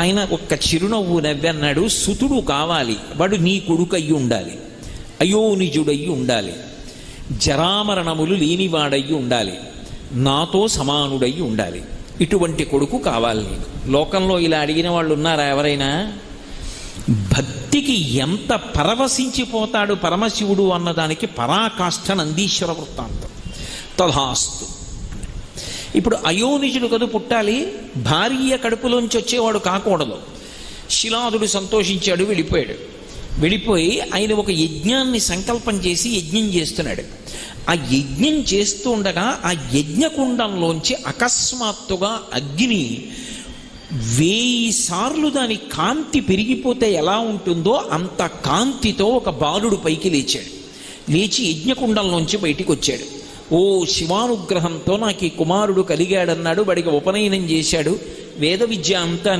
ఆయన ఒక్క చిరునవ్వు నవ్వన్నాడు, సుతుడు కావాలి, వాడు నీ కొడుకు అయ్యి ఉండాలి, అయోనిజుడయ్యి ఉండాలి, జరామరణములు లేనివాడయ్యి ఉండాలి, నాతో సమానుడయ్యి ఉండాలి, ఇటువంటి కొడుకు కావాలి నీకు. లోకంలో ఇలా అడిగిన వాళ్ళు ఉన్నారా ఎవరైనా? భక్తికి ఎంత పరవశించిపోతాడు పరమశివుడు అన్నదానికి పరాకాష్ఠ నందీశ్వర వృత్తాంతం. తథాస్తు. ఇప్పుడు అయోనిజుడు కదు పుట్టాలి, భార్య కడుపులోంచి వచ్చేవాడు కాకూడదు. శిలాదుడు సంతోషించాడు, వెళ్ళిపోయి ఆయన ఒక యజ్ఞాన్ని సంకల్పం చేసి యజ్ఞం చేస్తున్నాడు. ఆ యజ్ఞం చేస్తూ ఉండగా ఆ యజ్ఞకుండంలోంచి అకస్మాత్తుగా అగ్ని 1000 సార్లు దాని కాంతి పెరిగిపోతే ఎలా ఉంటుందో అంత కాంతితో ఒక బాలుడు పైకి లేచి యజ్ఞకుండంలోంచి బయటికి వచ్చాడు. ఓ శివానుగ్రహంతో నాకు ఈ కుమారుడు కలిగాడన్నాడు. వాడికి ఉపనయనం చేశాడు, వేద విద్య అంతా